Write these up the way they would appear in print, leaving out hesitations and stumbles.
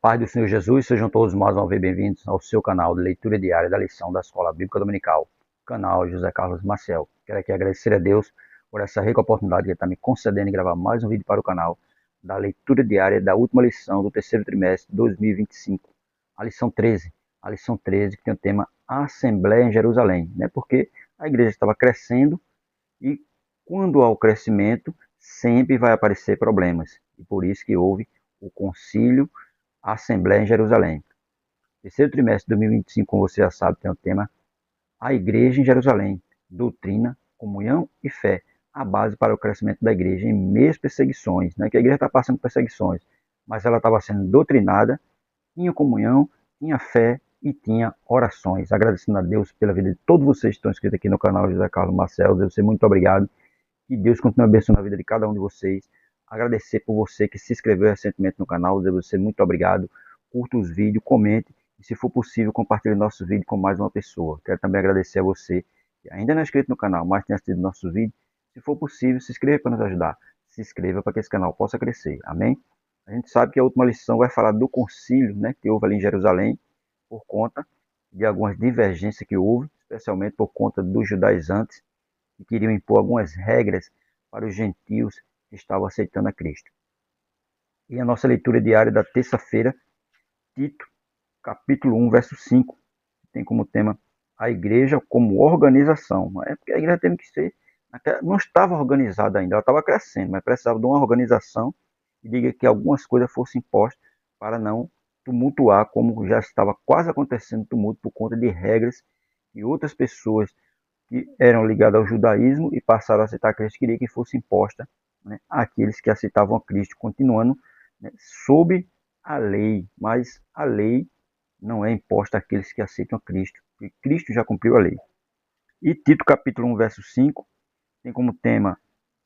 Paz do Senhor Jesus, sejam todos mais uma vez bem-vindos ao seu canal de leitura diária da lição da Escola Bíblica Dominical, canal José Carlos Maciel. Quero aqui agradecer a Deus por essa rica oportunidade que ele está me concedendo de gravar mais um vídeo para o canal da leitura diária da última lição do terceiro trimestre de 2025, a lição 13 que tem o tema Assembleia em Jerusalém, né? Porque a igreja estava crescendo e quando há o crescimento sempre vai aparecer problemas, e por isso que houve o concílio Assembleia em Jerusalém. Terceiro trimestre de 2025, como você já sabe, tem o tema A Igreja em Jerusalém, doutrina, comunhão e fé, a base para o crescimento da igreja em meio às perseguições, né? Que a igreja está passando perseguições, mas ela estava sendo doutrinada, tinha comunhão, tinha fé e tinha orações. Agradecendo a Deus pela vida de todos vocês que estão inscritos aqui no canal José Carlos Marcelo, Deus ser muito obrigado, que Deus continue abençoando a vida de cada um de vocês. Agradecer por você que se inscreveu recentemente no canal, Deus ser muito obrigado. Curta os vídeos, comente e, se for possível, compartilhe nosso vídeo com mais uma pessoa. Quero também agradecer a você que ainda não é inscrito no canal, mas tem assistido nosso vídeo. Se for possível, se inscreva para nos ajudar. Se inscreva para que esse canal possa crescer. Amém? A gente sabe que a última lição vai falar do concílio, né, que houve ali em Jerusalém, por conta de algumas divergências que houve, especialmente por conta dos judaizantes, que queriam impor algumas regras para os gentios que estavam aceitando a Cristo. E a nossa leitura diária da terça-feira, Tito, capítulo 1, verso 5, tem como tema a igreja como organização. É porque a igreja tem que ser, não estava organizada ainda, ela estava crescendo, mas precisava de uma organização e diga que algumas coisas fossem impostas para não tumultuar, como já estava quase acontecendo tumulto por conta de regras que outras pessoas que eram ligadas ao judaísmo e passaram a aceitar Cristo, queria que fosse imposta, né, àqueles que aceitavam a Cristo, continuando, né, sob a lei, mas a lei não é imposta àqueles que aceitam a Cristo, porque Cristo já cumpriu a lei. E Tito capítulo 1, verso 5, tem como tema,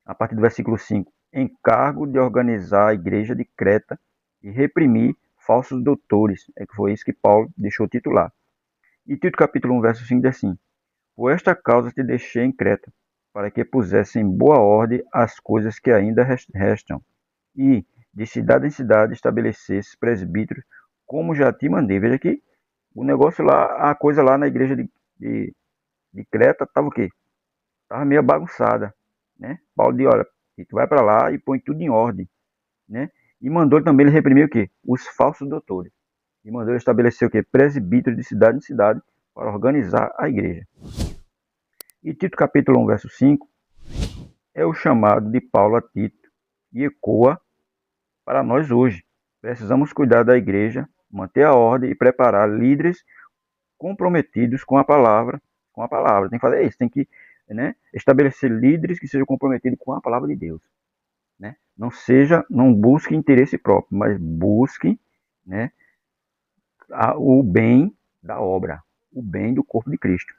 a partir do versículo 5, encargo de organizar a igreja de Creta e reprimir falsos doutores. É que foi isso que Paulo deixou titular. E Tito capítulo 1, verso 5 diz assim: por esta causa te deixei em Creta, para que pusesse em boa ordem as coisas que ainda restam, e de cidade em cidade estabelecesse presbíteros, como já te mandei. Veja aqui, o negócio lá, a coisa lá na igreja de Creta estava o quê? Estava meio bagunçada, né? Paulo disse, olha, tu vai para lá e põe tudo em ordem, né? E mandou também ele reprimir o quê? Os falsos doutores. E mandou ele estabelecer o quê? Presbíteros de cidade em cidade para organizar a igreja. E Tito capítulo 1, verso 5, é o chamado de Paulo a Tito e ecoa para nós hoje. Precisamos cuidar da igreja, manter a ordem e preparar líderes comprometidos com a palavra. Tem que fazer isso, tem que, né, estabelecer líderes que sejam comprometidos com a palavra de Deus. Né? Não busque interesse próprio, mas busque, né, o bem da obra, o bem do corpo de Cristo.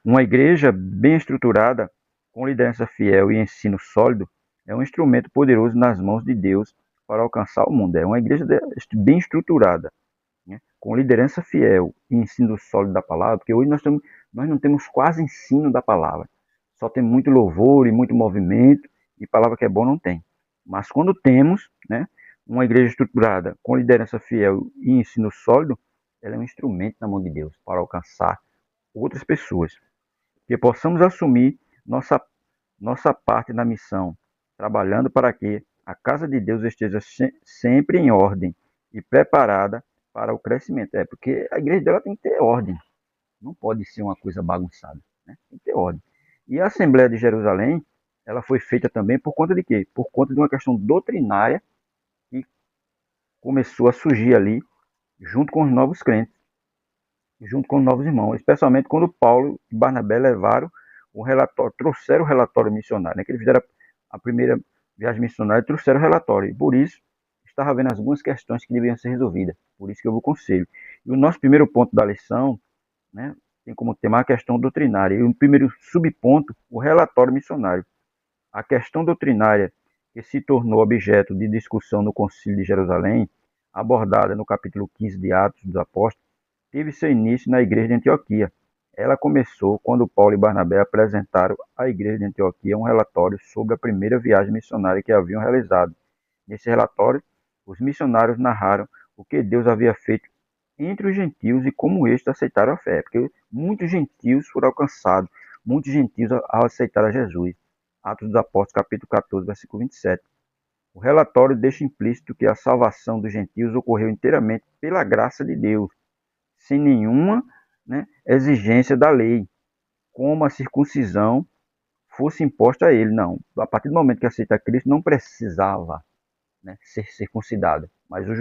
Uma igreja bem estruturada, com liderança fiel e ensino sólido, é um instrumento poderoso nas mãos de Deus para alcançar o mundo. É uma igreja bem estruturada, né? Com liderança fiel e ensino sólido da palavra, porque hoje nós não temos quase ensino da palavra. Só tem muito louvor e muito movimento, e palavra que é bom não tem. Mas quando temos, né, uma igreja estruturada, com liderança fiel e ensino sólido, ela é um instrumento na mão de Deus para alcançar outras pessoas. Que possamos assumir nossa parte na missão, trabalhando para que a casa de Deus esteja sempre em ordem e preparada para o crescimento. É porque a igreja dela tem que ter ordem, não pode ser uma coisa bagunçada, né? Tem que ter ordem. E a Assembleia de Jerusalém, ela foi feita também por conta de quê? Por conta de uma questão doutrinária que começou a surgir ali, junto com os novos crentes, junto com os novos irmãos, especialmente quando Paulo e Barnabé levaram o relatório, trouxeram o relatório missionário, né? Que eles fizeram a primeira viagem missionária e trouxeram o relatório, e por isso estava havendo algumas questões que deveriam ser resolvidas, por isso que eu vou conselho. E o nosso primeiro ponto da lição, né, tem como tema a questão doutrinária, e o primeiro subponto, o relatório missionário. A questão doutrinária que se tornou objeto de discussão no Concílio de Jerusalém, abordada no capítulo 15 de Atos dos Apóstolos, teve seu início na igreja de Antioquia. Ela começou quando Paulo e Barnabé apresentaram à igreja de Antioquia um relatório sobre a primeira viagem missionária que haviam realizado. Nesse relatório, os missionários narraram o que Deus havia feito entre os gentios e como estes aceitaram a fé, porque muitos gentios foram alcançados, muitos gentios ao aceitar a Jesus. Atos dos Apóstolos, capítulo 14, versículo 27. O relatório deixa implícito que a salvação dos gentios ocorreu inteiramente pela graça de Deus, sem nenhuma, exigência da lei, como a circuncisão fosse imposta a ele. Não, a partir do momento que aceita Cristo, não precisava, ser circuncidado. Mas os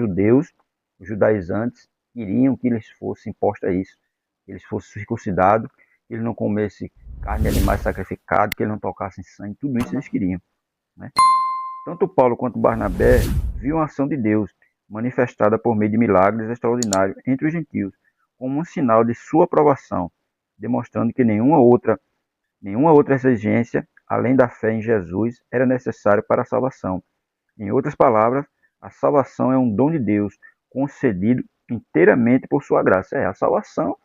judaizantes, queriam que lhes fosse imposta isso, que eles fossem circuncidados, que eles não comessem carne de animais sacrificados, que eles não tocassem sangue, tudo isso eles queriam. Né? Tanto Paulo quanto Barnabé viam a ação de Deus manifestada por meio de milagres extraordinários entre os gentios, como um sinal de sua aprovação, demonstrando que nenhuma outra exigência, além da fé em Jesus, era necessária para a salvação. Em outras palavras, a salvação é um dom de Deus, concedido inteiramente por sua graça. A salvação,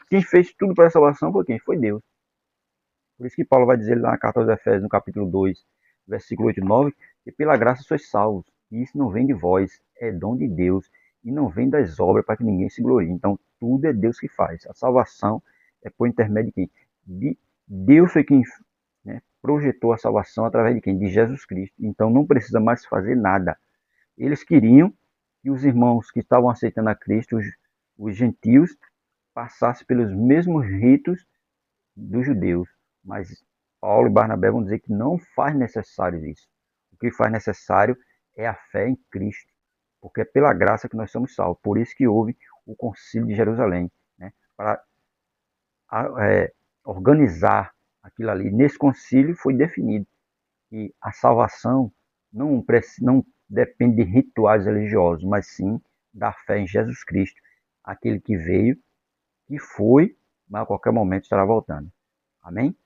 quem fez tudo para a salvação foi quem? Foi Deus. Por isso que Paulo vai dizer lá na carta aos Efésios, no capítulo 2, versículo 8 e 9, que pela graça sois salvos. E isso não vem de vós, é dom de Deus. E não vem das obras para que ninguém se glorie. Então, tudo é Deus que faz. A salvação é por intermédio de quem? De Deus foi quem projetou a salvação através de quem? De Jesus Cristo. Então, não precisa mais fazer nada. Eles queriam que os irmãos que estavam aceitando a Cristo, os gentios, passassem pelos mesmos ritos dos judeus. Mas Paulo e Barnabé vão dizer que não faz necessário isso. O que faz necessário é a fé em Cristo, porque é pela graça que nós somos salvos. Por isso que houve o Concílio de Jerusalém, para organizar aquilo ali. Nesse concílio foi definido que a salvação não depende de rituais religiosos, mas sim da fé em Jesus Cristo, aquele que veio, que foi, mas a qualquer momento estará voltando. Amém?